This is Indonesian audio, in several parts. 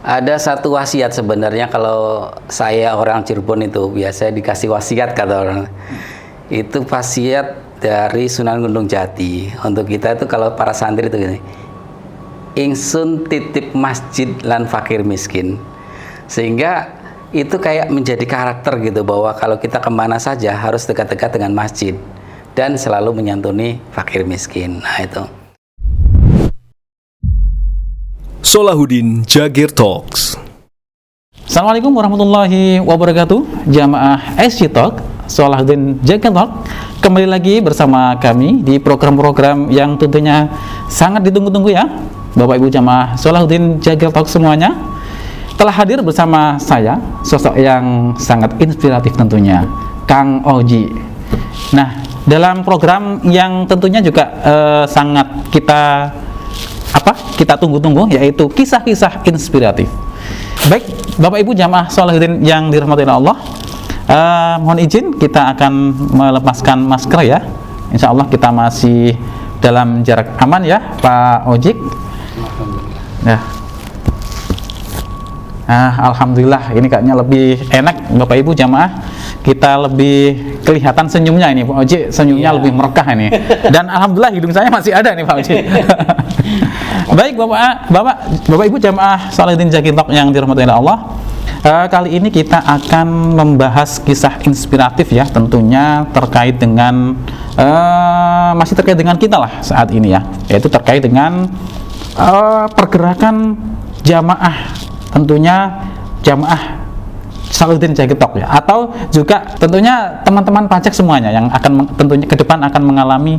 Ada satu wasiat sebenarnya, kalau saya orang Cirebon itu biasa dikasih wasiat kata orang. Itu wasiat dari Sunan Gunung Jati. Untuk kita itu kalau para santri itu gini. Ingsun titip masjid lan fakir miskin. Sehingga itu kayak menjadi karakter gitu, bahwa kalau kita kemana saja harus dekat-dekat dengan masjid dan selalu menyantuni fakir miskin. Nah itu. Solahuddin Jagir Talks. Assalamualaikum warahmatullahi wabarakatuh. Jamaah SC Talk, Solahuddin Jagir Talk. Kembali lagi bersama kami di program-program yang tentunya sangat ditunggu-tunggu ya, Bapak Ibu jamaah Solahuddin Jagir Talk semuanya. Telah hadir bersama saya sosok yang sangat inspiratif tentunya, Kang Oji. Nah, dalam program yang tentunya juga sangat kita tunggu-tunggu, yaitu kisah-kisah inspiratif. Baik, Bapak Ibu jamaah Solahuddin yang dirahmati Allah, mohon izin kita akan melepaskan masker ya. Insya Allah kita masih dalam jarak aman ya, Pak Ojik. Alhamdulillah, ini kayaknya lebih enak Bapak Ibu jamaah. Kita lebih kelihatan senyumnya ini, Pak Oji, senyumnya lebih merekah ini. Dan alhamdulillah hidung saya masih ada nih, Pak Oji. Baik Bapak Ibu jamaah Solahuddin Jagir Talk yang dirahmati Allah. Kali ini kita akan membahas kisah inspiratif ya, tentunya terkait dengan masih terkait dengan kita lah saat ini ya, yaitu terkait dengan pergerakan jamaah, tentunya jamaah Solahuddin Jagir Talk ya, atau juga tentunya teman-teman pajak semuanya yang akan tentunya ke depan akan mengalami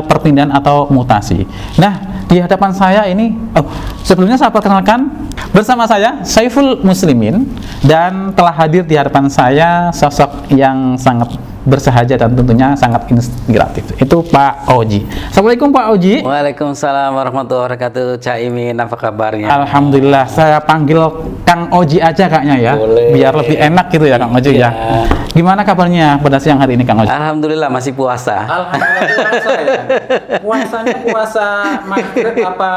perpindahan atau mutasi. Nah, di hadapan saya ini, sebelumnya saya perkenalkan, bersama saya Saiful Muslimin, dan telah hadir di hadapan saya sosok yang sangat bersahaja dan tentunya sangat inspiratif, itu Pak Oji. Assalamualaikum Pak Oji. Waalaikumsalam warahmatullahi wabarakatuh. Cak Imin, apa kabarnya? Alhamdulillah, saya panggil Kang Oji aja kayaknya ya. Boleh. Biar lebih enak gitu ya Kang Oji ya. Gimana kabarnya pada siang hari ini Kang Oji? Alhamdulillah masih puasa. Alhamdulillah puasa ya. Puasanya puasa maghrib apa?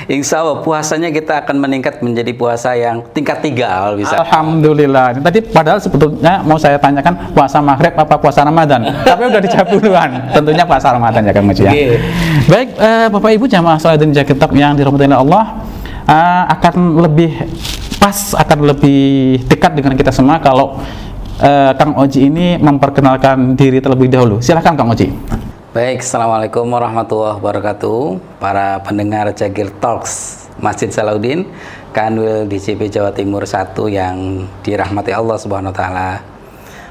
Insya Allah puasanya kita akan meningkat menjadi puasa yang tingkat 3 kalau bisa. Alhamdulillah. Tadi padahal sebetulnya mau saya tanyakan puasa maghrib apa puasa Ramadan, tapi udah dijawab duluan. Tentunya puasa Ramadan ya Kang Oji ya. Baik, Bapak Ibu jamaah Solahuddin Jagir Talk yang dirahmati Allah, akan lebih pas, akan lebih dekat dengan kita semua kalau Kang Oji ini memperkenalkan diri terlebih dahulu. Silahkan Kang Oji. Baik, Assalamualaikum warahmatullahi wabarakatuh. Para pendengar Jagir Talks Masjid Solahuddin, Kanwil DCP Jawa Timur 1 yang dirahmati Allah Subhanahu wa taala.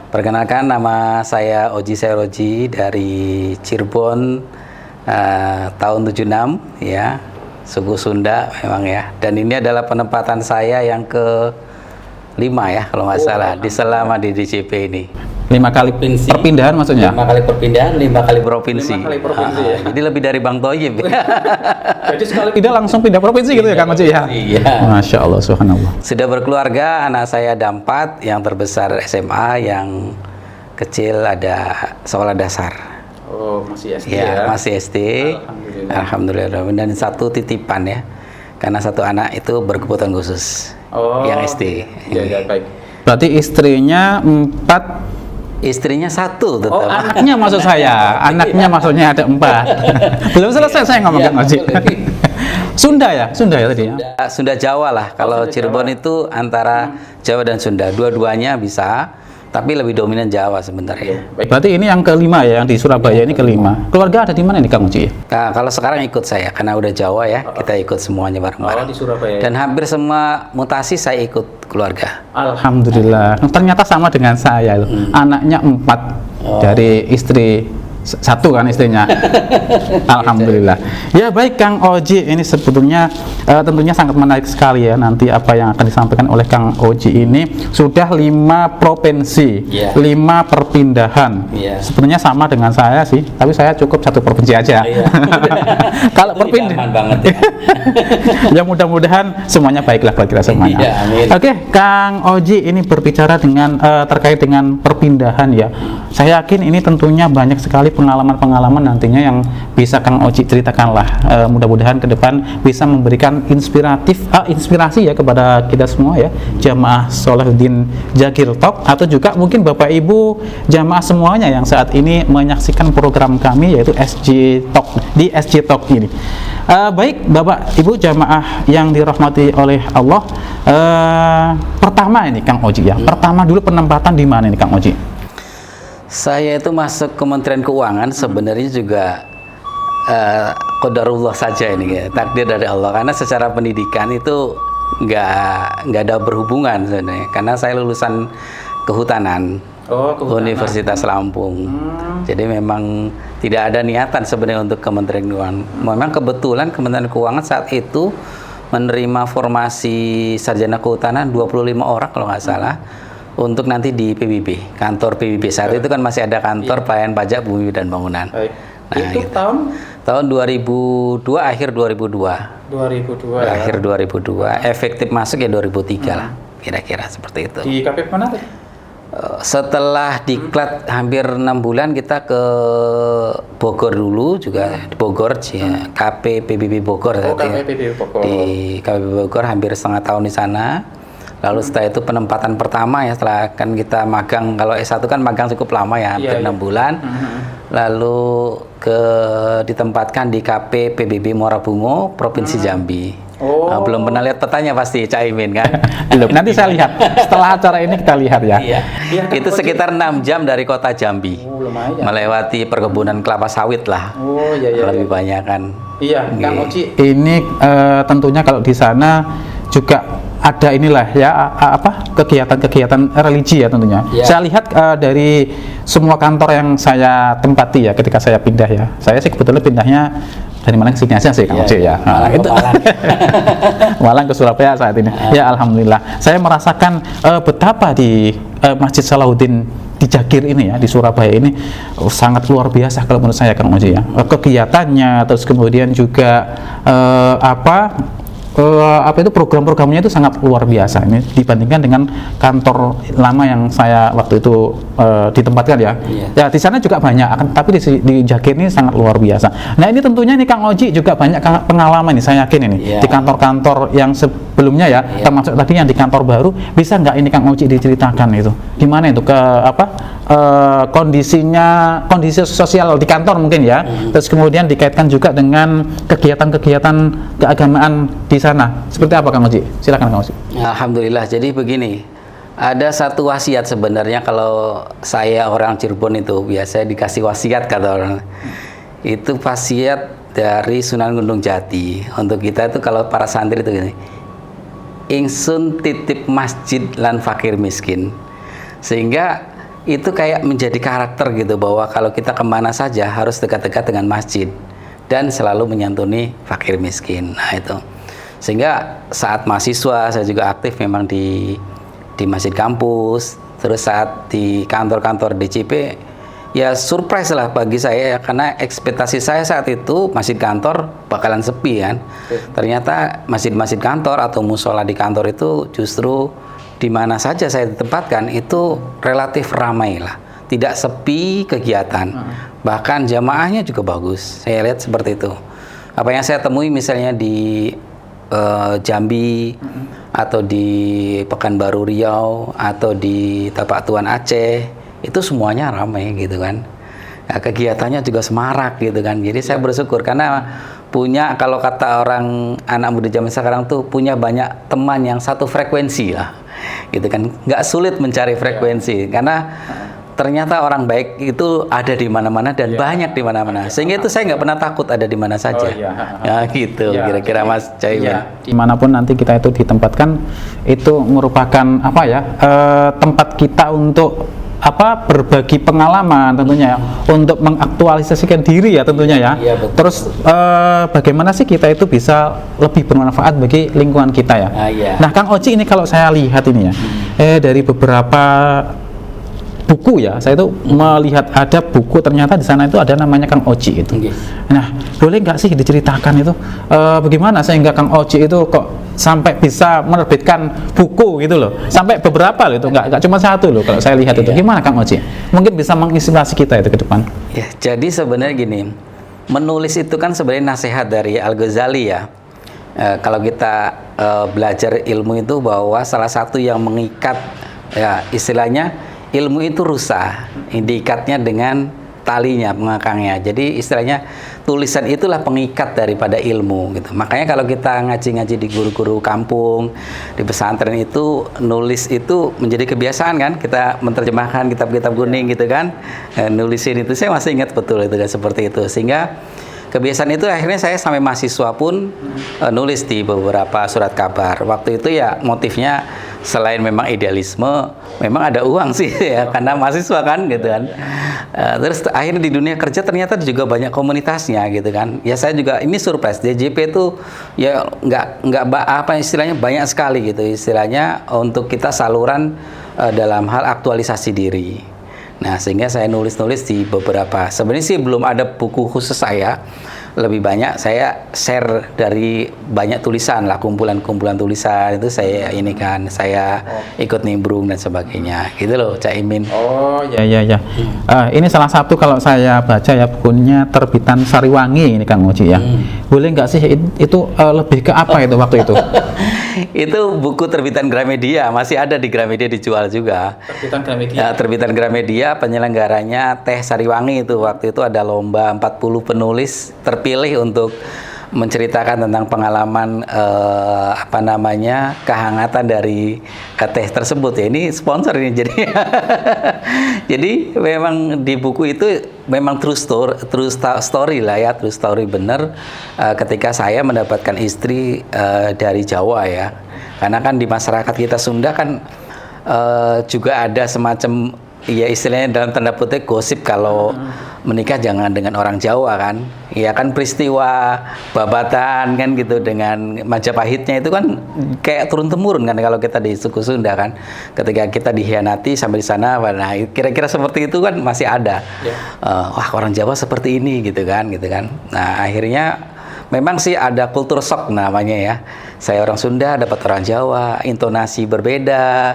Perkenalkan, nama saya Oji Sairoji dari Cirebon, tahun 76 ya, suku Sunda memang ya. Dan ini adalah penempatan saya yang ke-5 ya kalau nggak salah selama di DCP ini. 5 kali Provinsi. perpindahan maksudnya? 5 kali perpindahan, 5 kali provinsi. 5 kali provinsi ya. Jadi lebih dari Bang Toyib. Jadi sekali pindah langsung pindah provinsi gitu ya Kang Oji ya? Iya. Masya Allah, subhanallah. Sudah berkeluarga, anak saya ada 4, yang terbesar SMA, yang kecil ada sekolah dasar. Oh, masih SD Ya, masih SD. Alhamdulillah. Dan 1 titipan ya. Karena 1 anak itu berkebutuhan khusus. Yang SD. Ya, baik. Berarti istrinya 4. Istrinya 1 tetap. Oh, anaknya maksud saya. Anaknya maksudnya ada 4. Belum selesai saya ngomong Kang Oji. Sunda ya tadi ya. Sunda Jawa lah. Kalau Cirebon itu antara Jawa dan Sunda. Dua-duanya bisa, tapi lebih dominan Jawa sebenarnya. Berarti ini yang ke-5 ya, yang di Surabaya ini ke-5. Keluarga ada di mana nih Kang Oji? Nah, kalau sekarang ikut saya karena udah Jawa ya, kita ikut semuanya bareng-bareng. di Surabaya. Dan hampir semua mutasi saya ikut keluarga. Alhamdulillah. Ternyata sama dengan saya loh. Anaknya 4 dari istri 1 kan istrinya. Alhamdulillah. Ya baik Kang Oji, ini sebetulnya tentunya sangat menarik sekali ya nanti apa yang akan disampaikan oleh Kang Oji ini. Sudah 5 provinsi, 5 perpindahan. Sebetulnya sama dengan saya sih, tapi saya cukup 1 provinsi aja. Kalau perpindahan banget ya. Ya mudah-mudahan semuanya baiklah buat kita semuanya. Oke, Kang Oji ini berbicara dengan terkait dengan perpindahan ya. Saya yakin ini tentunya banyak sekali pengalaman-pengalaman nantinya yang bisa Kang Oji ceritakanlah. Mudah-mudahan ke depan bisa memberikan inspirasi ya kepada kita semua ya, jamaah Salahuddin Dzakir Talk, atau juga mungkin Bapak Ibu jamaah semuanya yang saat ini menyaksikan program kami yaitu SJ Talk di SJ Talk ini. Baik Bapak Ibu jamaah yang dirahmati oleh Allah, pertama ini Kang Oji ya, pertama dulu penempatan di mana ini Kang Oji? Saya itu masuk Kementerian Keuangan sebenarnya juga qadarullah saja ini ya, takdir dari Allah, karena secara pendidikan itu nggak ada berhubungan sebenarnya, karena saya lulusan kehutanan. Universitas Lampung. Jadi memang tidak ada niatan sebenarnya untuk Kementerian Keuangan. Memang kebetulan Kementerian Keuangan saat itu menerima formasi sarjana kehutanan 25 orang kalau nggak salah, untuk nanti di PBB, kantor PBB saat itu kan masih ada kantor pelayanan pajak bumi dan bangunan. Nah, itu gitu. tahun 2002, akhir 2002. 2002 akhir 2002, efektif masuk ya 2003 lah, kira-kira seperti itu. di KPP mana tuh? Setelah diklat hampir 6 bulan kita ke Bogor dulu juga, di Bogor ya, KP PBB Bogor. KPPB Bogor. Di KPP Bogor hampir setengah tahun di sana. Lalu setelah itu penempatan pertama ya, setelah kan kita magang, kalau S1 kan magang cukup lama ya, hampir 6 bulan. Lalu ditempatkan di KP PBB Muara Bungo, Provinsi Jambi. Nah, belum pernah lihat petanya pasti Cak Imin kan? Belum. Nanti saya lihat setelah acara ini, kita lihat ya. Iya. Itu sekitar 6 jam dari kota Jambi. Lumayan. Melewati perkebunan kelapa sawit lah. Lebih banyak kan. Iya, Kang Oji. Ini tentunya kalau di sana juga ada inilah ya kegiatan-kegiatan religi ya tentunya. Saya lihat dari semua kantor yang saya tempati ya ketika saya pindah ya. Saya sih kebetulan pindahnya dari Malang ke sini aja sih Kang Oji ya. Malang itu Malang ke Surabaya saat ini. Ya alhamdulillah. Saya merasakan betapa di Masjid Salahuddin di Dzakir ini ya, di Surabaya ini sangat luar biasa kalau menurut saya Kang Oji ya. Kegiatannya, terus kemudian juga itu program-programnya itu sangat luar biasa ini dibandingkan dengan kantor lama yang saya waktu itu ditempatkan ya. Ya di sana juga banyak, tapi di Dzakir ini sangat luar biasa. Nah ini tentunya ini Kang Oji juga banyak pengalaman nih, saya yakin ini di kantor-kantor yang sebelumnya ya, termasuk tadi yang di kantor baru. Bisa nggak ini Kang Oji diceritakan itu gimana itu kondisi sosial di kantor mungkin ya, terus kemudian dikaitkan juga dengan kegiatan-kegiatan keagamaan di sana. Seperti apa Kang Oji? Silakan Kang Oji. Alhamdulillah. Jadi begini, ada satu wasiat sebenarnya, kalau saya orang Cirebon itu biasanya dikasih wasiat kata orang. Itu wasiat dari Sunan Gunung Jati. Untuk kita itu kalau para santri itu gini, ingsun titip masjid lan fakir miskin. Sehingga itu kayak menjadi karakter gitu, bahwa kalau kita kemana saja harus dekat-dekat dengan masjid dan selalu menyantuni fakir miskin. Nah itu, sehingga saat mahasiswa saya juga aktif memang di masjid kampus, terus saat di kantor-kantor DCP ya surprise lah bagi saya ya, karena ekspektasi saya saat itu masjid kantor bakalan sepi kan. Ternyata masjid-masjid kantor atau musola di kantor itu justru di mana saja saya ditempatkan itu relatif ramai lah, tidak sepi kegiatan, bahkan jamaahnya juga bagus. Saya lihat seperti itu. Apa yang saya temui misalnya di Jambi atau di Pekanbaru Riau atau di Tapak Tuan Aceh, itu semuanya ramai gitu kan. Nah, kegiatannya juga semarak gitu kan. Jadi saya bersyukur karena punya, kalau kata orang anak muda zaman sekarang tuh, punya banyak teman yang satu frekuensi lah gitu kan. Nggak sulit mencari frekuensi karena ternyata orang baik itu ada di mana-mana dan banyak di mana-mana, sehingga itu saya nggak pernah takut ada di mana saja. Ya gitu kira-kira Mas Caimin. Dimanapun nanti kita itu ditempatkan, itu merupakan tempat kita untuk berbagi pengalaman tentunya ya, untuk mengaktualisasikan diri ya tentunya ya. Terus bagaimana sih kita itu bisa lebih bermanfaat bagi lingkungan kita ya. Nah Kang Oji, ini kalau saya lihat ini ya, dari beberapa buku ya, saya itu melihat ada buku, ternyata di sana itu ada namanya Kang Oji itu. Nah boleh nggak sih diceritakan itu bagaimana sehingga Kang Oji itu kok sampai bisa menerbitkan buku gitu loh, sampai beberapa loh itu, nggak cuma satu loh kalau saya lihat itu. Gimana Kang Oji? Mungkin bisa menginspirasi kita itu ke depan. Ya, jadi sebenarnya gini, menulis itu kan sebenarnya nasihat dari Al-Ghazali ya. Kalau kita belajar ilmu itu bahwa salah satu yang mengikat, ya istilahnya ilmu itu rusa, diikatnya dengan talinya, pengakangnya. Jadi istilahnya tulisan itulah pengikat daripada ilmu gitu. Makanya kalau kita ngaji-ngaji di guru-guru kampung, di pesantren itu nulis itu menjadi kebiasaan kan. Kita menerjemahkan kitab-kitab kuning gitu kan. Nulisin itu saya masih ingat betul itu kan, seperti itu. Sehingga kebiasaan itu akhirnya saya sampai mahasiswa pun nulis di beberapa surat kabar. Waktu itu ya motifnya selain memang idealisme, memang ada uang sih ya, karena mahasiswa kan gitu kan. Terus akhirnya di dunia kerja ternyata juga banyak komunitasnya gitu kan. Ya saya juga ini surprise, DJP itu ya nggak apa istilahnya, banyak sekali gitu istilahnya untuk kita saluran dalam hal aktualisasi diri. Nah sehingga saya nulis-nulis di beberapa, sebenarnya sih belum ada buku khusus saya, lebih banyak saya share dari banyak tulisan lah, kumpulan-kumpulan tulisan itu saya ini kan, saya ikut nimbrung dan sebagainya gitu loh Cak Imin. Oh ya. Ini salah satu kalau saya baca ya, bukunya terbitan Sariwangi ini Kang Oji ya. Boleh nggak sih itu lebih ke apa itu waktu itu? Itu buku terbitan Gramedia, masih ada di Gramedia, dijual juga. Terbitan Gramedia. Ya, terbitan Gramedia, penyelenggaranya Teh Sariwangi itu. Waktu itu ada lomba 40 penulis terpilih untuk menceritakan tentang pengalaman kehangatan dari teh tersebut ya. Ini sponsor ini jadi. Jadi memang di buku itu memang true story lah ya, true story bener. Ketika saya mendapatkan istri dari Jawa ya, karena kan di masyarakat kita Sunda kan juga ada semacam ya istilahnya dalam tanda petik gosip kalau menikah jangan dengan orang Jawa kan. Ya kan peristiwa babatan kan gitu dengan Majapahitnya itu kan kayak turun-temurun kan kalau kita di suku Sunda kan. Ketika kita dikhianati sampai di sana, nah kira-kira seperti itu kan masih ada. Wah orang Jawa seperti ini gitu kan. Nah akhirnya memang sih ada kultur shock namanya ya. Saya orang Sunda dapat orang Jawa, intonasi berbeda,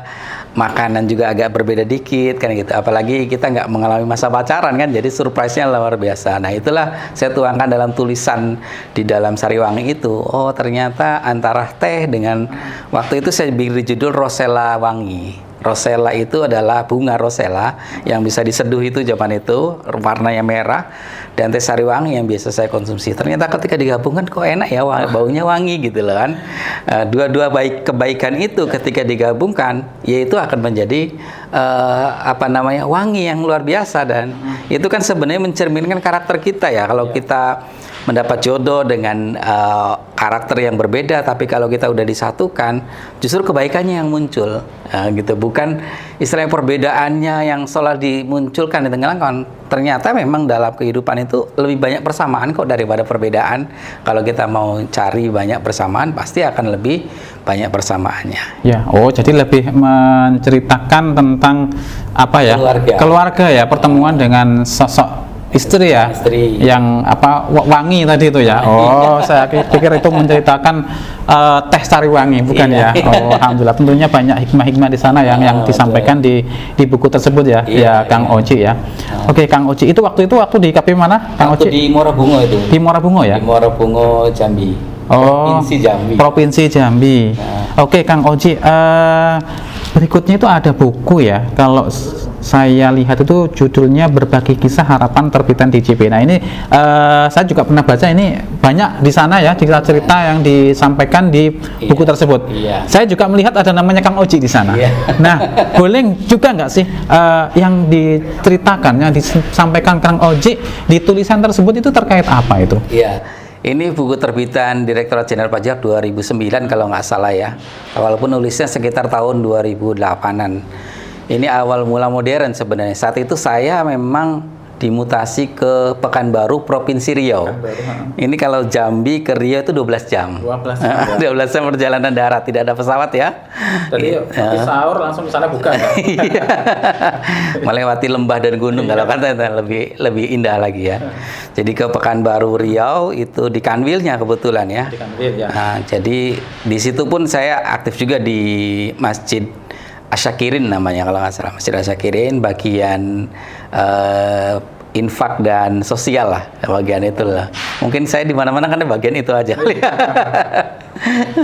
makanan juga agak berbeda dikit kan gitu. Apalagi kita nggak mengalami masa pacaran kan, jadi surprise-nya luar biasa. Nah itulah saya tuangkan dalam tulisan di dalam Sariwangi itu. Oh ternyata antara teh dengan, waktu itu saya beri judul Rosella Wangi. Rosella itu adalah bunga rosella yang bisa diseduh itu zaman itu, warnanya merah, dan teh Sariwangi yang biasa saya konsumsi. Ternyata ketika digabungkan kok enak ya, baunya wangi gitu loh kan. Dua-dua kebaikan itu ketika digabungkan, yaitu akan menjadi wangi yang luar biasa. Dan itu kan sebenarnya mencerminkan karakter kita ya. Kalau kita mendapat jodoh dengan karakter yang berbeda, tapi kalau kita udah disatukan, justru kebaikannya yang muncul gitu. Bukan istilahnya perbedaannya yang seolah dimunculkan di tengah kan. Ternyata memang dalam kehidupan itu lebih banyak persamaan kok daripada perbedaan. Kalau kita mau cari banyak persamaan, pasti akan lebih banyak persamaannya. Ya, jadi lebih menceritakan tentang apa ya? Keluarga ya, pertemuan dengan sosok istri ya, yang wangi tadi itu ya. Saya pikir itu menceritakan teh Sariwangi, bukan ya. Alhamdulillah, tentunya banyak hikmah-hikmah di sana yang disampaikan di buku tersebut ya. Ya Kang Oji ya. Oke Kang Oji, itu waktu di KP mana Kang Oji? Di Muara Bungo itu. Di Muara Bungo ya? Di Muara Bungo Jambi. Provinsi Jambi. Oke Kang Oji, berikutnya itu ada buku ya, kalau saya lihat itu judulnya Berbagi Kisah Harapan terbitan DJP. Nah ini saya juga pernah baca, ini banyak di sana ya cerita-cerita yang disampaikan di buku tersebut. Saya juga melihat ada namanya Kang Oji di sana. Nah boleh juga nggak sih yang diceritakan, yang disampaikan Kang Oji di tulisan tersebut itu terkait apa itu? Ini buku terbitan Direktorat Jenderal Pajak 2009 kalau nggak salah ya. Walaupun nulisnya sekitar tahun 2008-an. Ini awal mula modern sebenarnya. Saat itu saya memang dimutasi ke Pekanbaru Provinsi Riau. Ini kalau Jambi ke Riau itu 12 jam. 12 jam. 12 jam perjalanan darat, tidak ada pesawat ya. Jadi habis sahur langsung di sana buka ya. Iya. Melewati lembah dan gunung kalau kata lebih indah lagi ya. Jadi ke Pekanbaru Riau itu di Kanwilnya kebetulan ya. Di Kanwil ya. Nah, jadi di situ pun saya aktif juga di Masjid Asyakirin namanya kalau nggak salah, Masjid Asyakirin bagian infak dan sosial lah, bagian itu lah. Mungkin saya di mana-mana kan bagian itu aja.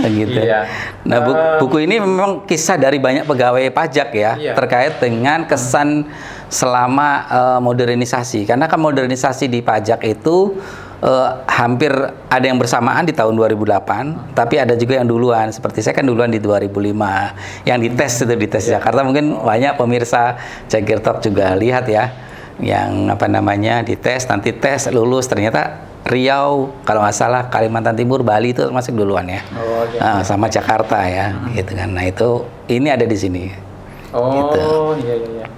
Gitu. Iya. Nah, buku ini memang kisah dari banyak pegawai pajak ya, Iya. terkait dengan kesan selama modernisasi. Karena kan modernisasi di pajak itu hampir ada yang bersamaan di tahun 2008, tapi ada juga yang duluan. Seperti saya kan duluan di 2005, yang dites itu di tes Jakarta. Mungkin banyak pemirsa Jagir Talk juga lihat ya, yang apa namanya dites, nanti tes lulus ternyata Riau, kalau nggak salah Kalimantan Timur, Bali itu masuk duluan ya. Oh, gitu. Nah, sama Jakarta ya, gitu kan. Nah itu ini ada di sini. Oh, Gitu. iya.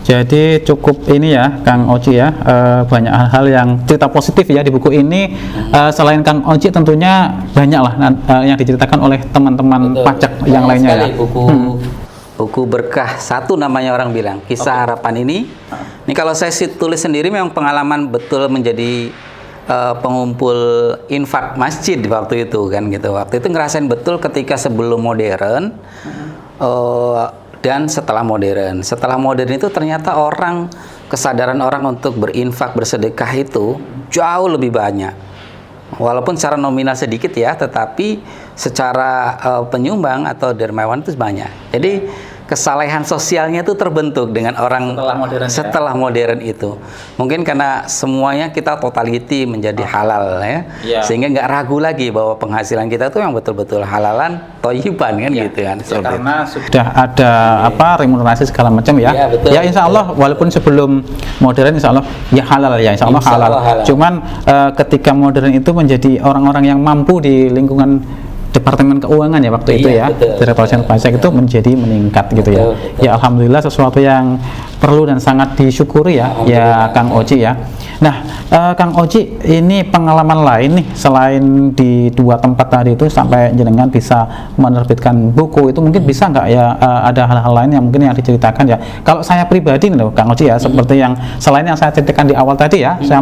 Jadi cukup ini ya, Kang Oji ya, banyak hal-hal yang cerita positif ya di buku ini. Selain Kang Oji tentunya banyak lah yang diceritakan oleh teman-teman pajak yang lainnya ya. Buku berkah satu namanya orang bilang, kisah harapan ini. Ini kalau saya tulis sendiri memang pengalaman betul menjadi pengumpul infak masjid di waktu itu kan gitu. Waktu itu ngerasain betul ketika sebelum modern dan setelah modern. Setelah modern itu ternyata kesadaran orang untuk berinfak, bersedekah itu jauh lebih banyak. Walaupun secara nominal sedikit ya, tetapi secara penyumbang atau dermawan itu banyak. Jadi kesalehan sosialnya itu terbentuk dengan orang setelah modern itu. Mungkin karena semuanya kita totality menjadi halal ya, sehingga nggak ragu lagi bahwa penghasilan kita itu yang betul-betul halalan, thayyiban kan gitu kan. Karena sudah ada remunerasi segala macam ya. Ya insya Allah walaupun sebelum modern insya Allah ya halal ya, insya Allah halal. Cuman ketika modern itu menjadi orang-orang yang mampu di lingkungan Departemen Keuangan ya waktu itu ya, Direktorat Pajak itu menjadi meningkat gitu ya. Ya alhamdulillah sesuatu yang perlu dan sangat disyukuri ya, ya Kang Oji ya. Nah, Kang Oji ini pengalaman lain nih selain di dua tempat tadi itu sampai jenengan bisa menerbitkan buku itu, mungkin bisa nggak ya ada hal-hal lain yang mungkin yang diceritakan ya. Kalau saya pribadi nih Kang Oji ya, seperti yang selain yang saya ceritakan di awal tadi ya, saya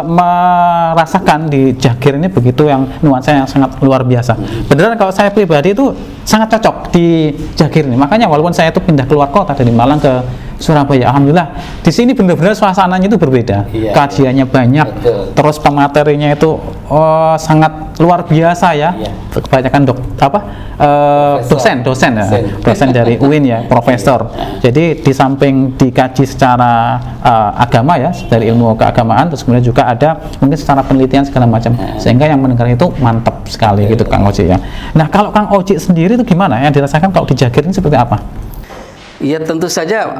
merasakan di Jagir ini begitu yang nuansa yang sangat luar biasa. Beneran kalau saya pribadi itu sangat cocok di Jagir ini. Makanya walaupun saya itu pindah keluar kota dari Malang ke Surabaya, alhamdulillah di sini benar-benar suasananya itu berbeda. Kajiannya banyak, terus pematerinya itu sangat luar biasa ya. Kebanyakan dosen dari UIN ya, profesor. Jadi di samping dikaji secara agama ya, dari ilmu keagamaan, terus kemudian juga ada mungkin secara penelitian segala macam, sehingga yang mendengar itu mantap sekali gitu Kang Oji ya. Nah kalau Kang Oji sendiri itu gimana yang dirasakan kalau di Jagir ini seperti apa? Ya tentu saja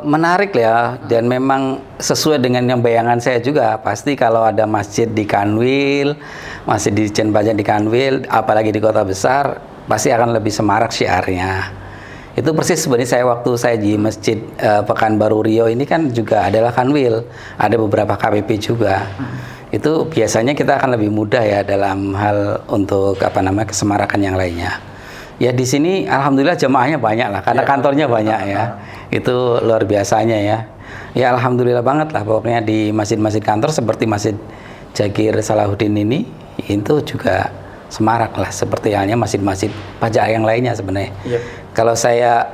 menarik ya, dan memang sesuai dengan yang bayangan saya juga. Pasti kalau ada masjid di Kanwil, masjid di Ditjen Pajak di Kanwil, apalagi di kota besar, pasti akan lebih semarak syiarnya. Itu persis sebenarnya saya waktu saya di Masjid Pekanbaru Riau ini kan juga adalah Kanwil, ada beberapa KPP juga. Itu biasanya kita akan lebih mudah ya dalam hal untuk kesemarakan yang lainnya. Ya di sini alhamdulillah jemaahnya banyak lah, karena kantornya banyak ya. Itu luar biasanya ya. Ya alhamdulillah banget lah pokoknya di masjid-masjid kantor seperti Masjid Jagir Salahuddin ini itu juga semarak lah, seperti halnya masjid-masjid pajak yang lainnya sebenarnya. Kalau saya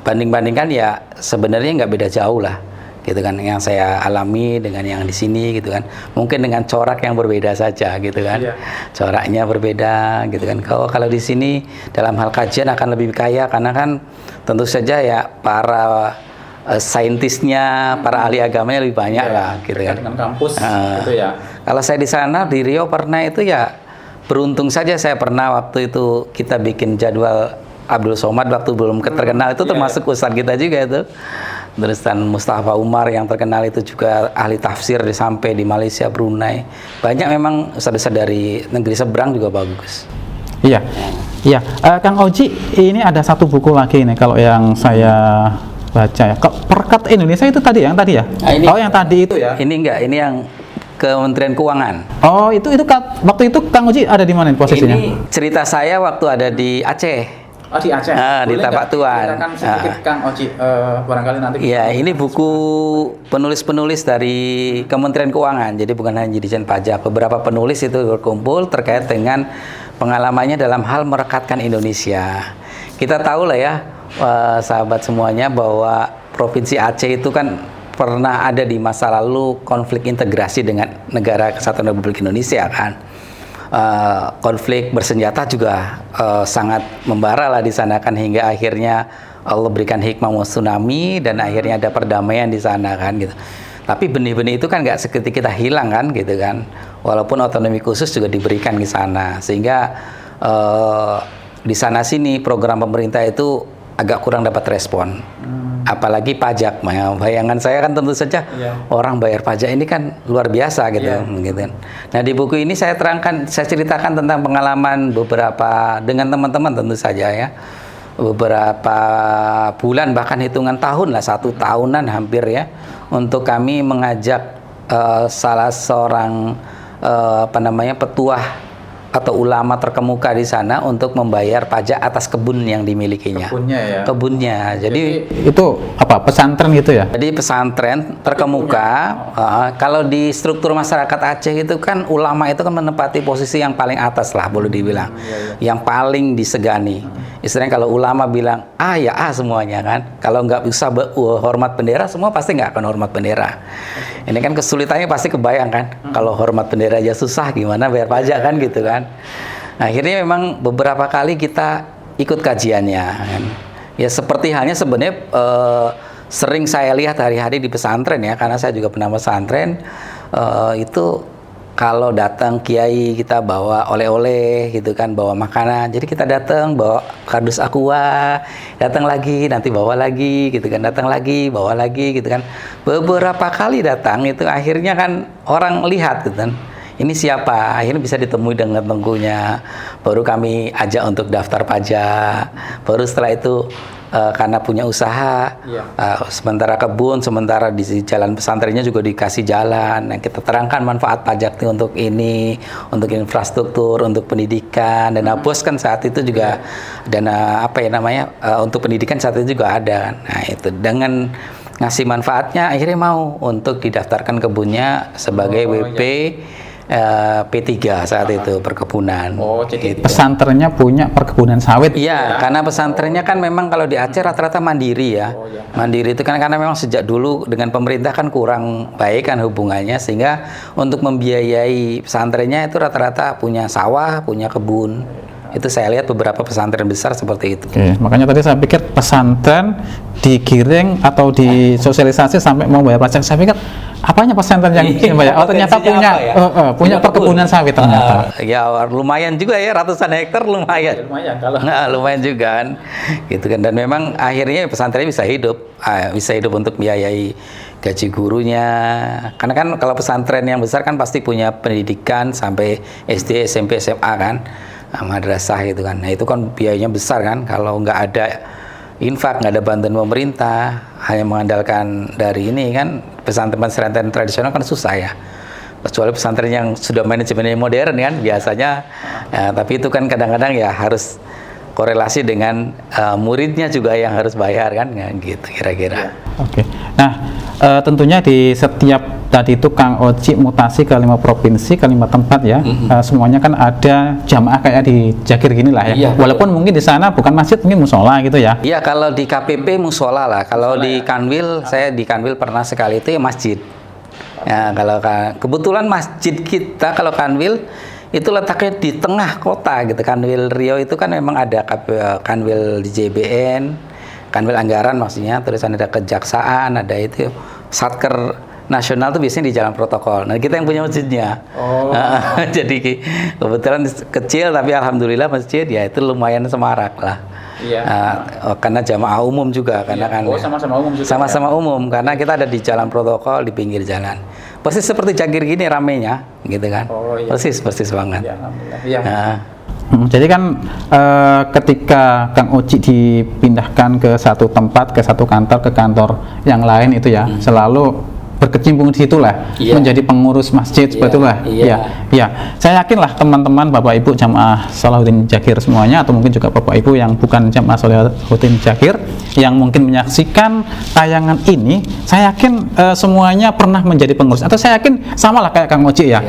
banding-bandingkan ya sebenarnya nggak beda jauh lah. Gitu kan, yang saya alami dengan yang di sini gitu kan, mungkin dengan corak yang berbeda saja gitu kan, coraknya berbeda gitu kan. Kalau di sini dalam hal kajian akan lebih kaya, karena kan tentu saja ya para saintisnya, para ahli agamanya lebih banyak lah gitu kan. Dengan kampus gitu ya. Kalau saya di sana di Riau pernah itu ya beruntung saja, saya pernah waktu itu kita bikin jadwal Abdul Somad waktu belum terkenal itu, termasuk ustadz kita juga itu. Terus Mustafa Umar yang terkenal itu juga ahli tafsir sampai di Malaysia, Brunei. Banyak memang ustadz-ustadz dari negeri seberang juga bagus. Iya. Kang Oji, ini ada satu buku lagi nih kalau yang saya baca ya. Perekat Indonesia itu tadi ya? Ini, yang tadi itu ya. Ini enggak, ini yang Kementerian Keuangan. Oh, itu waktu itu Kang Oji ada di mana posisinya? Ini cerita saya waktu ada di Aceh. Oh, di Aceh. Di Tapak Tuan. Ceritakan sedikit Kang Oji, barangkali nanti. Iya, ini buku penulis-penulis dari Kementerian Keuangan. Jadi bukan hanya Ditjen Pajak, beberapa penulis itu berkumpul terkait dengan pengalamannya dalam hal merekatkan Indonesia. Kita tahu lah ya, sahabat semuanya, bahwa Provinsi Aceh itu kan pernah ada di masa lalu konflik integrasi dengan negara Kesatuan Republik Indonesia kan. Konflik bersenjata juga sangat membara lah di sana kan, hingga akhirnya Allah berikan hikmah tsunami dan akhirnya ada perdamaian di sana kan gitu. Tapi benih-benih itu kan nggak seketika kita hilang kan gitu kan. Walaupun otonomi khusus juga diberikan di sana, sehingga di sana sini program pemerintah itu agak kurang dapat respon. Apalagi pajak, bayangan saya kan tentu saja orang bayar pajak ini kan luar biasa gitu, gitu. Nah di buku ini saya ceritakan tentang pengalaman beberapa dengan teman-teman tentu saja ya, beberapa bulan bahkan hitungan tahun lah, 1 tahunan hampir ya, untuk kami mengajak salah seorang petuah atau ulama terkemuka di sana untuk membayar pajak atas kebun yang dimilikinya. Kebunnya. Jadi itu apa? Pesantren gitu ya? Jadi pesantren terkemuka. Kalau di struktur masyarakat Aceh itu kan ulama itu kan menempati posisi yang paling atas lah, boleh dibilang. Yang paling disegani. Istilahnya kalau ulama bilang ya semuanya kan. Kalau nggak bisa hormat bendera, semua pasti nggak akan hormat bendera. Ini kan kesulitannya pasti kebayang kan. Kalau hormat bendera aja susah, gimana bayar pajak kan gitu kan. Nah, akhirnya memang beberapa kali kita ikut kajiannya kan. Ya seperti halnya sebenarnya sering saya lihat hari-hari di pesantren ya, karena saya juga pernah pesantren. Itu kalau datang kiai kita bawa oleh-oleh gitu kan, bawa makanan. Jadi kita datang bawa kardus aqua, datang lagi nanti bawa lagi gitu kan, datang lagi bawa lagi gitu kan. Beberapa kali datang itu akhirnya kan orang lihat gitu kan. Ini siapa? Akhirnya bisa ditemui dengan tenggunya. Baru kami ajak untuk daftar pajak. Baru setelah itu karena punya usaha, sementara kebun, sementara di jalan pesantrennya juga dikasih jalan. Nah, kita terangkan manfaat pajak itu untuk ini, untuk infrastruktur, untuk pendidikan. Dana BOS kan saat itu juga dana untuk pendidikan saat itu juga ada. Nah itu dengan ngasih manfaatnya akhirnya mau untuk didaftarkan kebunnya sebagai WP. P3 saat itu perkebunan. Jadi pesantrennya punya perkebunan sawit. Iya, karena pesantrennya kan memang kalau di Aceh rata-rata mandiri ya. Mandiri itu kan karena memang sejak dulu dengan pemerintah kan kurang baik kan hubungannya, sehingga untuk membiayai pesantrennya itu rata-rata punya sawah, punya kebun. Itu saya lihat beberapa pesantren besar seperti itu. Makanya tadi saya pikir pesantren digiring atau disosialisasi sampai mau bayar pajak. Saya pikir apanya pesantren yang bisa bayar? Oh ternyata punya perkebunan sawit ternyata. Ya lumayan juga ya, ratusan hektar lumayan. Lumayan juga kan, gitu kan. Dan memang akhirnya pesantren bisa hidup untuk biayai gaji gurunya. Karena kan kalau pesantren yang besar kan pasti punya pendidikan sampai SD, SMP, SMA kan. Madrasah gitu kan. Nah itu kan biayanya besar kan. Kalau nggak ada infak, nggak ada bantuan pemerintah, hanya mengandalkan dari ini kan, pesantren-pesantren tradisional kan susah ya. Kecuali pesantren yang sudah manajemennya modern kan biasanya. Tapi itu kan kadang-kadang ya harus korelasi dengan muridnya juga yang harus bayar kan, gitu kira-kira. Oke. Nah tentunya di setiap tadi itu Kang Oji mutasi ke 5 provinsi, ke 5 tempat ya. Semuanya kan ada jamaah kayak di Jagir gini lah ya. Iya, walaupun mungkin di sana bukan masjid, mungkin musola gitu ya. Iya, kalau di KPP musola lah. Kalau di Kanwil, saya di Kanwil pernah sekali itu ya masjid. Ya, kalau kebetulan masjid kita kalau Kanwil itu letaknya di tengah kota gitu. Kanwil Riau itu kan memang ada Kanwil di JBN, Kanwil Anggaran maksudnya, terus ada Kejaksaan, ada itu Satker Nasional tuh biasanya di Jalan Protokol. Nah kita yang punya masjidnya. Jadi kebetulan kecil tapi alhamdulillah masjid ya itu lumayan semarak lah. Karena jamaah umum juga, karena kan sama-sama umum juga. Sama-sama umum karena kita ada di Jalan Protokol di pinggir jalan. Persis seperti Jagir gini ramenya, gitu kan? Persis banget. Jadi kan ketika Kang Oji dipindahkan ke satu tempat, ke satu kantor, ke kantor yang lain itu ya, selalu berkecimpung di situlah, menjadi pengurus masjid seperti itulah. Ya. Saya yakinlah teman-teman Bapak Ibu jamaah Salahuddin Dzakir semuanya, atau mungkin juga Bapak Ibu yang bukan jamaah Salahuddin Dzakir yang mungkin menyaksikan tayangan ini, saya yakin semuanya pernah menjadi pengurus, atau saya yakin samalah kayak Kang Oji ya.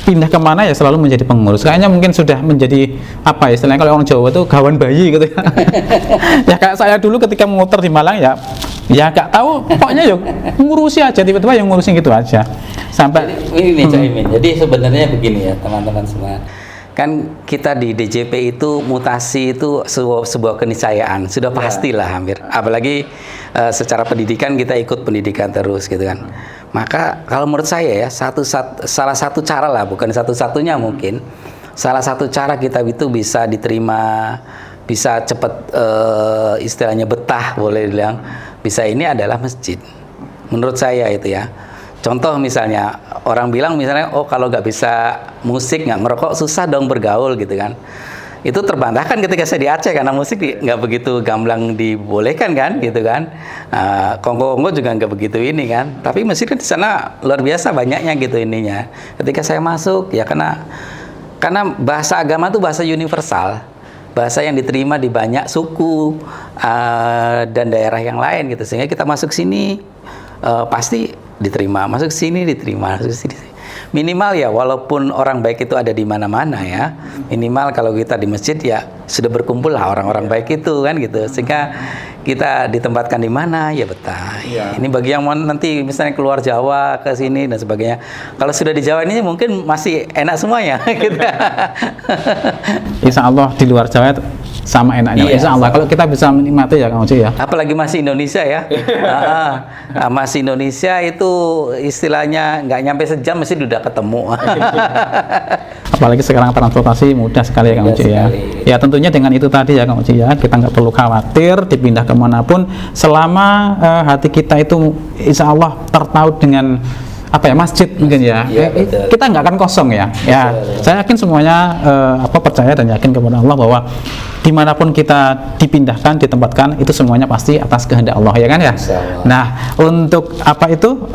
Pindah kemana ya selalu menjadi pengurus. Kayaknya mungkin sudah menjadi apa ya, istilahnya kalau orang Jawa itu gawan bayi gitu ya. Ya kayak saya dulu ketika muter di Malang ya gak tahu, pokoknya yuk ngurusi aja, tiba-tiba yang ngurusin gitu aja sampai ini nih Cak Imin. Jadi sebenarnya begini ya teman-teman semua, kan kita di DJP itu mutasi itu sebuah keniscayaan, sudah pastilah hampir, apalagi secara pendidikan kita ikut pendidikan terus gitu kan. Maka kalau menurut saya ya salah satu cara lah, bukan satu-satunya mungkin, salah satu cara kita itu bisa diterima, bisa cepat istilahnya betah boleh bilang, bisa ini adalah masjid. Menurut saya itu ya. Contoh misalnya orang bilang misalnya, oh kalau nggak bisa musik, nggak ngerokok, susah dong bergaul gitu kan. Itu terbantahkan ketika saya di Aceh karena musik nggak begitu gamblang dibolehkan kan gitu kan. Kongo juga nggak begitu ini kan. Tapi masjid kan di sana luar biasa banyaknya gitu ininya. Ketika saya masuk ya karena bahasa agama itu bahasa universal, bahasa yang diterima di banyak suku dan daerah yang lain gitu, sehingga kita masuk sini pasti diterima, masuk sini diterima, masuk sini. Minimal ya, walaupun orang baik itu ada di mana-mana ya, minimal kalau kita di masjid ya sudah berkumpul lah orang-orang baik itu kan gitu, sehingga kita ditempatkan di mana ya betah. Ini bagi yang mau nanti misalnya keluar Jawa ke sini dan sebagainya, kalau sudah di Jawa ini mungkin masih enak semuanya gitu. Insya Allah di luar Jawa sama enaknya. Insya Allah kalau kita bisa menikmati ya Kang Oji ya. Apalagi masih Indonesia ya. Masih Indonesia itu istilahnya nggak nyampe sejam mesti udah ketemu. Apalagi sekarang transportasi mudah sekali ya Kang Oji ya. Ya tentunya dengan itu tadi ya Kang Oji ya, kita nggak perlu khawatir dipindah kemanapun selama hati kita itu Insya Allah tertaut dengan apa ya, masjid mungkin ya, kita nggak akan kosong ya. Saya yakin semuanya percaya dan yakin kepada Allah bahwa dimanapun kita dipindahkan, ditempatkan, itu semuanya pasti atas kehendak Allah ya kan ya. Nah untuk apa itu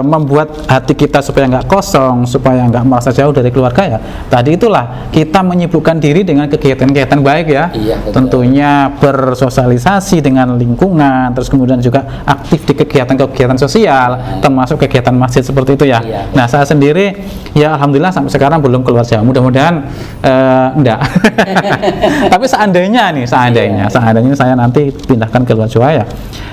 membuat hati kita supaya nggak kosong, supaya nggak merasa jauh dari keluarga ya, tadi itulah kita menyibukkan diri dengan kegiatan-kegiatan baik ya. Tentunya bersosialisasi dengan lingkungan, terus kemudian juga aktif di kegiatan-kegiatan sosial, termasuk kegiatan masjid seperti itu ya. Nah saya sendiri ya alhamdulillah sampai sekarang belum keluar Jawa, mudah-mudahan enggak. Tapi seandainya saya nanti pindahkan ke luar Jawa ya,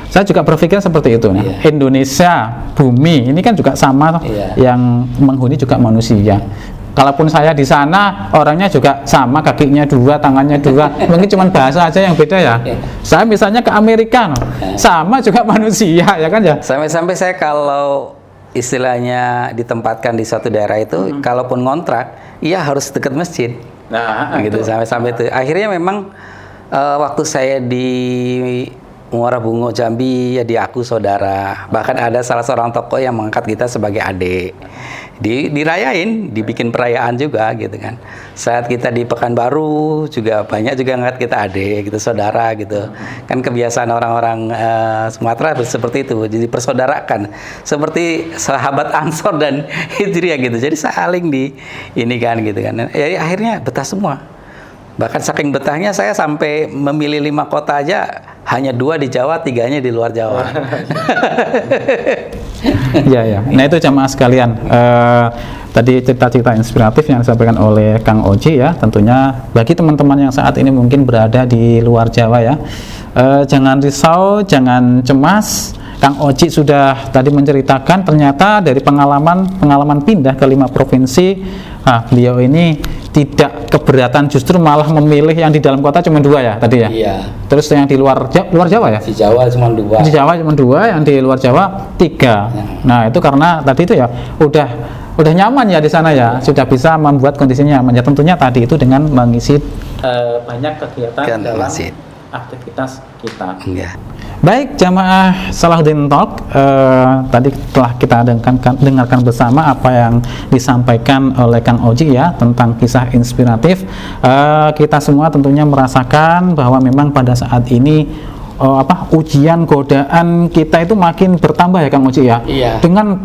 saya juga berpikir seperti itu. Indonesia, bumi ini kan juga sama, yang menghuni juga manusia. Kalaupun saya di sana orangnya juga sama, kakinya dua, tangannya dua, mungkin cuma bahasa aja yang beda ya. Saya misalnya ke Amerika, sama juga manusia ya kan ya. Sampai-sampai saya kalau istilahnya ditempatkan di suatu daerah itu, kalaupun ngontrak, iya harus dekat masjid. Nah gitu sampai itu. Akhirnya memang waktu saya di Muara Bungo Jambi ya diaku saudara. Bahkan ada salah seorang tokoh yang mengangkat kita sebagai adik. Dirayain, dibikin perayaan juga gitu kan. Saat kita di Pekanbaru juga banyak juga ngangkat kita adik gitu, saudara gitu. Kan kebiasaan orang-orang Sumatera seperti itu, jadi persaudarakan. Seperti sahabat Ansor dan Hijriah gitu. Jadi saling ini kan gitu kan. Ya akhirnya betah semua. Bahkan saking betahnya saya sampai memilih 5 kota aja, hanya 2 di Jawa, 3-nya di luar Jawa. Ya. Nah itu jamaah sekalian, tadi cerita-cerita inspiratif yang disampaikan oleh Kang Oji ya, tentunya bagi teman-teman yang saat ini mungkin berada di luar Jawa ya, jangan risau, jangan cemas. Kang Oji sudah tadi menceritakan ternyata dari pengalaman pindah ke 5 provinsi, beliau ini tidak keberatan, justru malah memilih yang di dalam kota cuma 2 ya tadi ya. Iya. Terus yang di luar Jawa ya? Di Jawa cuma 2. Di Jawa cuma 2, yang di luar Jawa 3. Nah itu karena tadi itu ya udah nyaman ya di sana ya, sudah bisa membuat kondisinya nyaman ya, tentunya tadi itu dengan mengisi banyak kegiatan dalam aktivitas kita. Baik jamaah Salahuddin Talk, tadi telah kita dengarkan bersama apa yang disampaikan oleh Kang Oji ya tentang kisah inspiratif. Kita semua tentunya merasakan bahwa memang pada saat ini ujian godaan kita itu makin bertambah ya Kang Oji ya. Iya. Dengan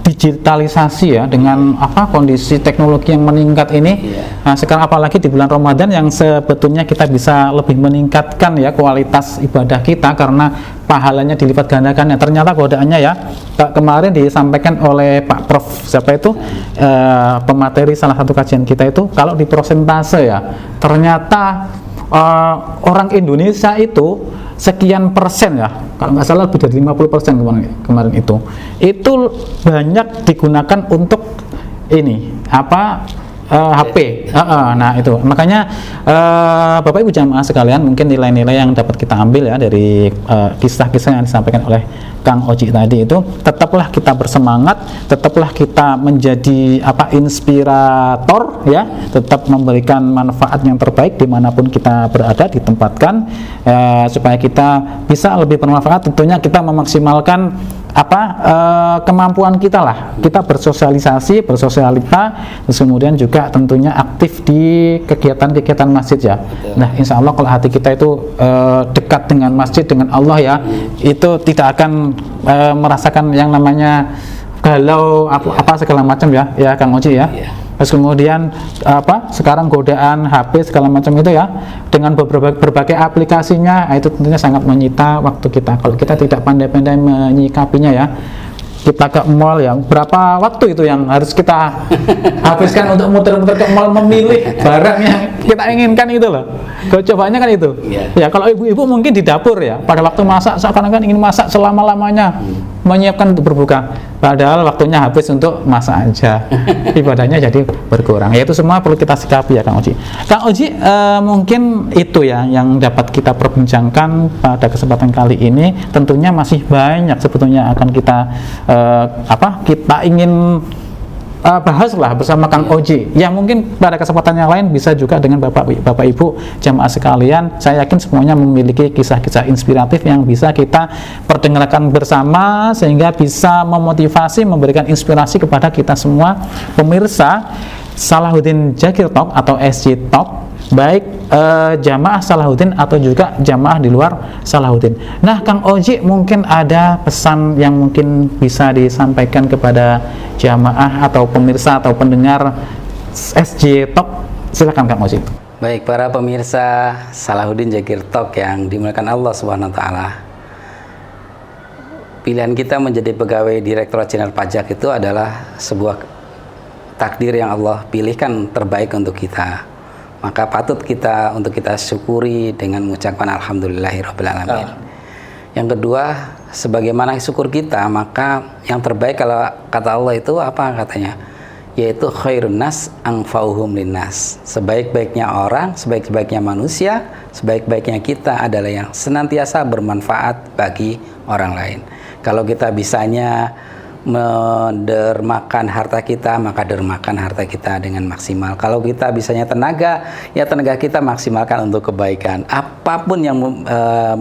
digitalisasi ya, dengan kondisi teknologi yang meningkat ini. Iya. Nah, sekarang apalagi di bulan Ramadan yang sebetulnya kita bisa lebih meningkatkan ya kualitas ibadah kita karena pahalanya dilipat gandakan. Ya, ternyata godaannya ya kemarin disampaikan oleh Pak Prof siapa itu pemateri salah satu kajian kita itu, kalau di persentase ya ternyata orang Indonesia itu sekian persen ya, kalau nggak salah lebih dari 50% kemarin itu banyak digunakan untuk ini HP. Nah itu makanya Bapak Ibu jamaah sekalian, mungkin nilai-nilai yang dapat kita ambil ya dari kisah-kisah yang disampaikan oleh Kang Oji tadi itu, tetaplah kita bersemangat, tetaplah kita menjadi inspirator ya, tetap memberikan manfaat yang terbaik dimanapun kita berada ditempatkan, supaya kita bisa lebih bermanfaat. Tentunya kita memaksimalkan kemampuan kita lah, kita bersosialisasi, bersosialita, terus kemudian juga tentunya aktif di kegiatan-kegiatan masjid ya. Betul. Nah insya Allah kalau hati kita itu dekat dengan masjid, dengan Allah ya, itu tidak akan merasakan yang namanya galau segala macam ya Kang Oji ya. Terus kemudian sekarang godaan HP segala macam itu ya, dengan berbagai aplikasinya, itu tentunya sangat menyita waktu kita kalau kita tidak pandai-pandai menyikapinya ya. Kita ke mall ya, berapa waktu itu yang harus kita habiskan untuk muter-muter ke mall memilih barang yang kita inginkan itu loh. Cobaannya kan itu. Ya kalau ibu-ibu mungkin di dapur ya, pada waktu masak seakan-akan ingin masak selama-lamanya, menyiapkan untuk berbuka, padahal waktunya habis untuk masak aja, ibadahnya jadi berkurang. Ya itu semua perlu kita sikapi ya Kang Oji. Kang Oji, mungkin itu ya yang dapat kita perbincangkan pada kesempatan kali ini. Tentunya masih banyak sebetulnya akan kita kita ingin bahaslah bersama Kang Oji. Ya mungkin pada kesempatan yang lain bisa juga dengan Bapak Ibu jamaah sekalian. Saya yakin semuanya memiliki kisah-kisah inspiratif yang bisa kita perdengarkan bersama sehingga bisa memotivasi, memberikan inspirasi kepada kita semua pemirsa Salahuddin Dzakir Talk atau SJ Talk, baik jamaah Salahuddin atau juga jamaah di luar Salahuddin. Nah Kang Oji, mungkin ada pesan yang mungkin bisa disampaikan kepada jamaah atau pemirsa atau pendengar SJ Talk, silakan Kang Oji. Baik, para pemirsa Salahuddin Dzakir Talk yang dimuliakan Allah Subhanahu wa taala. Pilihan kita menjadi pegawai Direktorat Jenderal Pajak itu adalah sebuah takdir yang Allah pilihkan terbaik untuk kita. Maka patut kita untuk kita syukuri dengan mengucapkan alhamdulillahirabbil alamin. Yang kedua, sebagaimana syukur kita, maka yang terbaik kalau kata Allah itu apa katanya? Yaitu khairun nas anfa'uhum linnas. Sebaik-baiknya orang, sebaik-baiknya manusia, sebaik-baiknya kita adalah yang senantiasa bermanfaat bagi orang lain. Kalau kita bisanya mendermakan harta kita, maka dermakan harta kita dengan maksimal. Kalau kita bisanya tenaga, ya tenaga kita maksimalkan untuk kebaikan. Apapun yang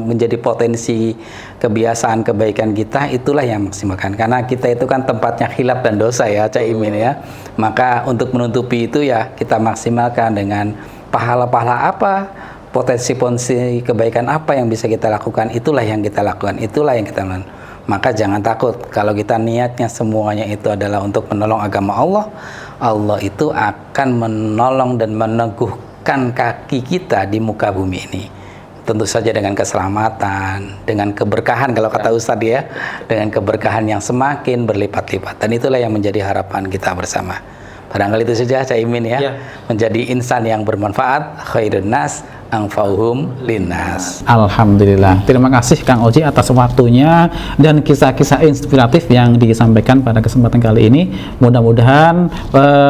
menjadi potensi kebiasaan kebaikan kita, itulah yang maksimalkan. Karena kita itu kan tempatnya khilaf dan dosa ya, Cak Imin ya. Maka untuk menutupi itu ya kita maksimalkan dengan pahala-pahala apa, potensi-potensi kebaikan apa yang bisa kita lakukan, itulah yang kita lakukan, itulah yang kita lakukan. Maka jangan takut kalau kita niatnya semuanya itu adalah untuk menolong agama Allah. Allah itu akan menolong dan meneguhkan kaki kita di muka bumi ini. Tentu saja dengan keselamatan, dengan keberkahan kalau kata Ustadz ya, dengan keberkahan yang semakin berlipat-lipat. Dan itulah yang menjadi harapan kita bersama. Barangkali itu saja Cak Imin ya. Menjadi insan yang bermanfaat, khairun nas anfa'uhum linnas. Alhamdulillah. Terima kasih Kang Oji atas waktunya dan kisah-kisah inspiratif yang disampaikan pada kesempatan kali ini. Mudah-mudahan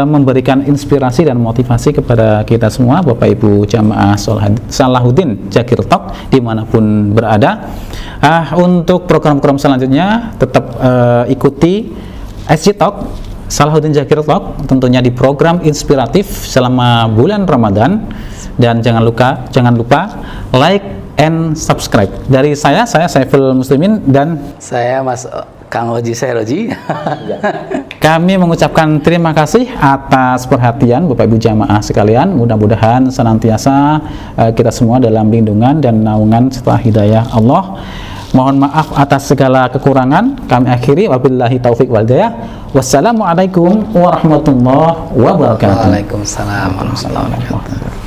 memberikan inspirasi dan motivasi kepada kita semua, Bapak Ibu jamaah Salahuddin Dzakir Talk dimanapun berada. Untuk program-program selanjutnya tetap ikuti SJ Talk Salahuddin Dzakir Talk, tentunya di program inspiratif selama bulan Ramadan. Dan jangan lupa like, and subscribe. Dari saya Saiful Muslimin dan Saya Mas Kang Oji Sairoji. kami mengucapkan terima kasih atas perhatian Bapak Ibu jamaah sekalian. Mudah-mudahan senantiasa kita semua dalam lindungan dan naungan serta hidayah Allah. Mohon maaf atas segala kekurangan. Kami akhiri, wabillahi taufik wal hidayah. Wassalamualaikum warahmatullahi wabarakatuh. Waalaikumsalam warahmatullahi wabarakatuh.